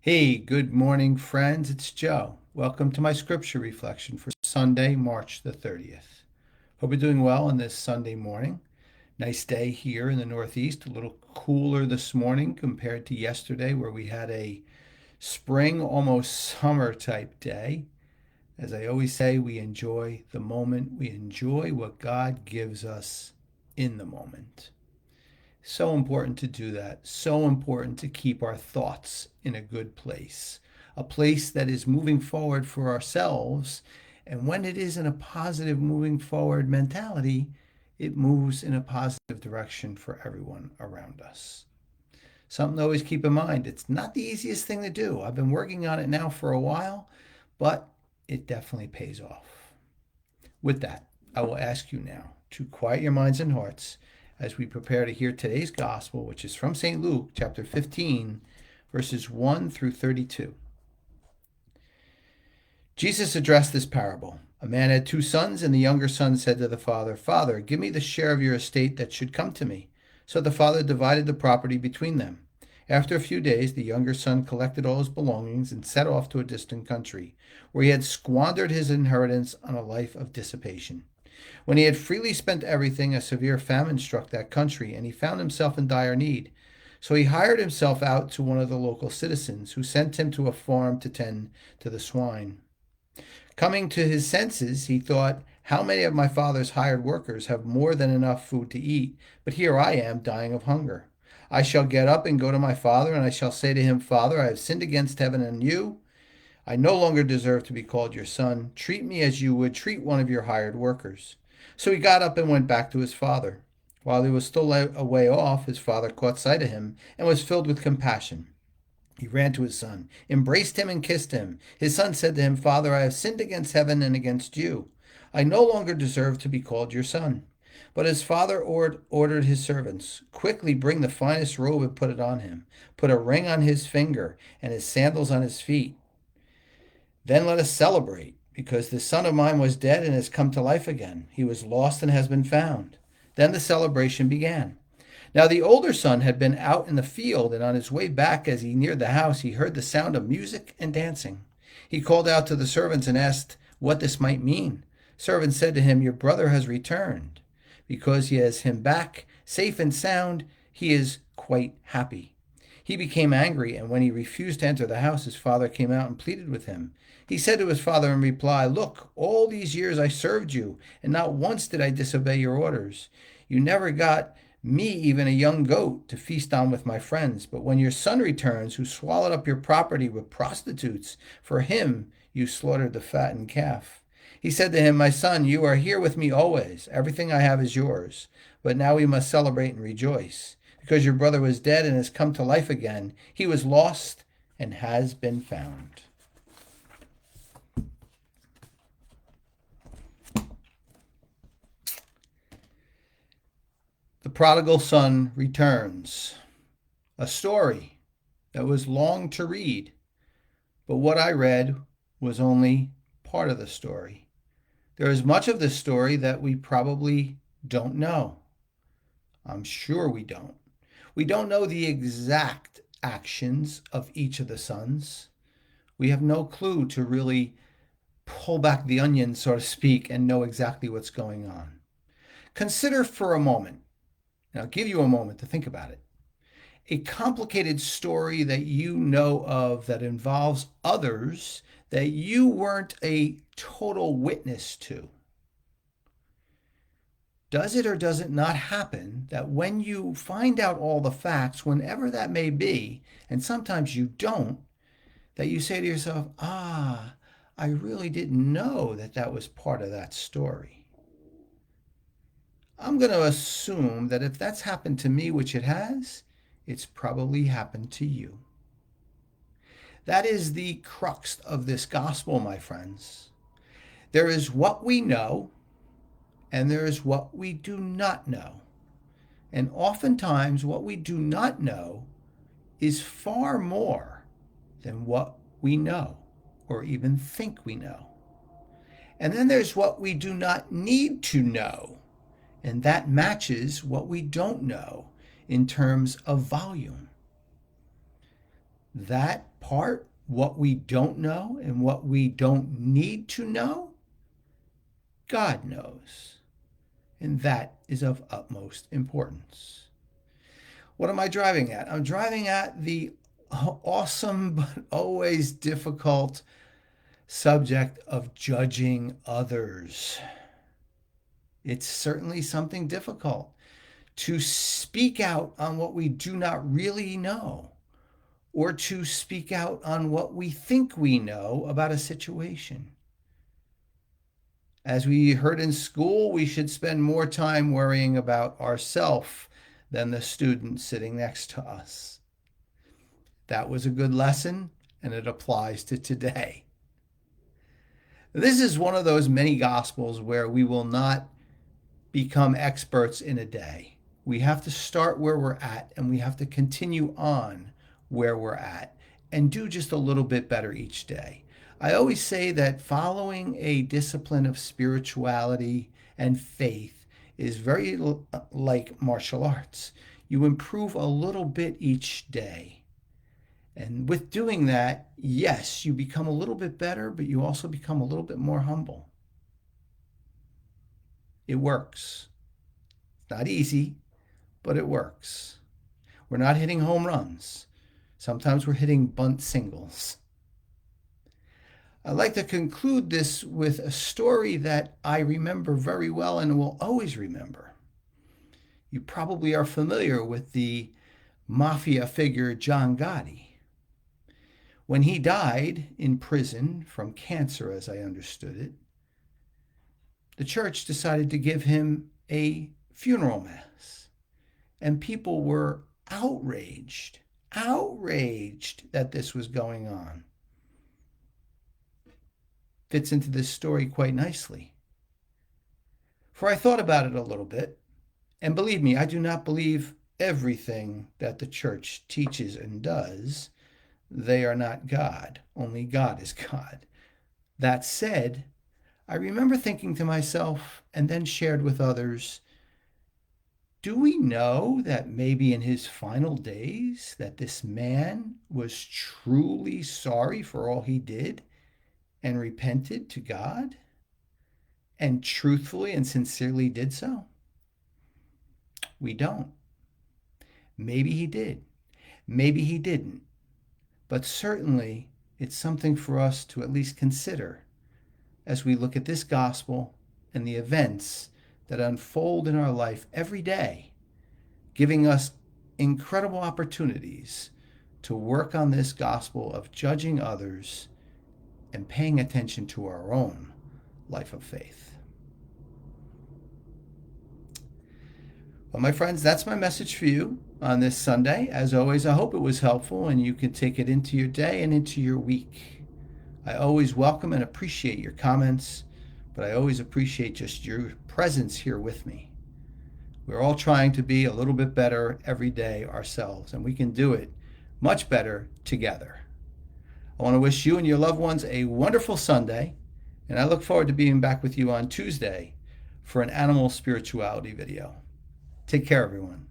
Hey, good morning, friends. It's Joe. Welcome to my scripture reflection for Sunday, March the 30th. Hope you're doing well on this Sunday morning. Nice day here in the Northeast, a little cooler this morning compared to yesterday, where we had a spring, almost summer type day. As I always say, we enjoy the moment, we enjoy what God gives us in the moment. So important to do that. So important to keep our thoughts in a good place, a place that is moving forward for ourselves. And when it is in a positive moving forward mentality, it moves in a positive direction for everyone around us. Something to always keep in mind. It's not the easiest thing to do. I've been working on it now for a while, but it definitely pays off. With that, I will ask you now to quiet your minds and hearts as we prepare to hear today's gospel, which is from St. Luke, chapter 15, verses 1 through 32. Jesus addressed this parable. A man had two sons, and the younger son said to the father, "Father, give me the share of your estate that should come to me." So the father divided the property between them. After a few days, the younger son collected all his belongings and set off to a distant country, where he had squandered his inheritance on a life of dissipation. When he had freely spent everything, a severe famine struck that country, and he found himself in dire need. So he hired himself out to one of the local citizens, who sent him to a farm to tend to the swine. Coming to his senses, he thought, "How many of my father's hired workers have more than enough food to eat, but here I am dying of hunger. I shall get up and go to my father, and I shall say to him, 'Father, I have sinned against heaven and you. I no longer deserve to be called your son. Treat me as you would treat one of your hired workers.' So he got up and went back to his father. While he was still a way off, his father caught sight of him and was filled with compassion. He ran to his son, embraced him, and kissed him. His son said to him, 'Father, I have sinned against heaven and against you. I no longer deserve to be called your son.' But his father ordered his servants, 'Quickly bring the finest robe and put it on him. Put a ring on his finger and his sandals on his feet. Then let us celebrate, because this son of mine was dead and has come to life again. He was lost and has been found.' Then the celebration began. Now the older son had been out in the field, and on his way back, as he neared the house, he heard the sound of music and dancing. He called out to the servants and asked what this might mean. Servants said to him, 'Your brother has returned. Because he has him back, safe and sound, he is quite happy.' He became angry, and when he refused to enter the house, his father came out and pleaded with him. He said to his father in reply, 'Look, all these years I served you, and not once did I disobey your orders. You never got me even a young goat to feast on with my friends. But when your son returns, who swallowed up your property with prostitutes, for him you slaughtered the fattened calf.' He said to him, 'My son, you are here with me always. Everything I have is yours. But now we must celebrate and rejoice, because your brother was dead and has come to life again. He was lost and has been found.'" The prodigal son returns. A story that was long to read, but what I read was only part of the story. There is much of this story that we probably don't know. I'm sure we don't. We don't know the exact actions of each of the sons. We have no clue to really pull back the onion, so to speak, and know exactly what's going on. Consider for a moment, and I'll give you a moment to think about it, a complicated story that you know of that involves others that you weren't a total witness to. Does it or does it not happen that when you find out all the facts, whenever that may be, and sometimes you don't, that you say to yourself, I really didn't know that that was part of that story? I'm going to assume that if that's happened to me, which it has, it's probably happened to you. That is the crux of this gospel, my friends. There is what we know, and there is what we do not know. And oftentimes, what we do not know is far more than what we know or even think we know. And then there's what we do not need to know, and that matches what we don't know in terms of volume. That part what we don't know and what we don't need to know, God knows. And that is of utmost importance. What am I driving at? I'm driving at the awesome but always difficult subject of judging others. It's certainly something difficult to speak out on what we do not really know, or to speak out on what we think we know about a situation. As we heard in school, we should spend more time worrying about ourselves than the student sitting next to us. That was a good lesson, and it applies to today. This is one of those many gospels where we will not become experts in a day. We have to start where we're at, and we have to continue on where we're at and do just a little bit better each day. I always say that following a discipline of spirituality and faith is very like martial arts. You improve a little bit each day. And with doing that, yes, you become a little bit better, but you also become a little bit more humble. It works. It's not easy, but it works. We're not hitting home runs. Sometimes we're hitting bunt singles. I'd like to conclude this with a story that I remember very well and will always remember. You probably are familiar with the mafia figure John Gotti. When he died in prison from cancer, as I understood it, the church decided to give him a funeral mass. And people were outraged that this was going on. Fits into this story quite nicely. For I thought about it a little bit, and believe me, I do not believe everything that the church teaches and does. They are not God. Only God is God. That said, I remember thinking to myself, and then shared with others, do we know that maybe in his final days that this man was truly sorry for all he did and repented to God and truthfully and sincerely did so? We don't. Maybe he did. Maybe he didn't. But certainly it's something for us to at least consider as we look at this gospel and the events that unfold in our life every day, giving us incredible opportunities to work on this gospel of judging others and paying attention to our own life of faith. Well, my friends, that's my message for you on this Sunday. As always, I hope it was helpful and you can take it into your day and into your week. I always welcome and appreciate your comments, but I always appreciate just your presence here with me. We're all trying to be a little bit better every day ourselves, and we can do it much better together. I want to wish you and your loved ones a wonderful Sunday, and I look forward to being back with you on Tuesday for an animal spirituality video. Take care, everyone.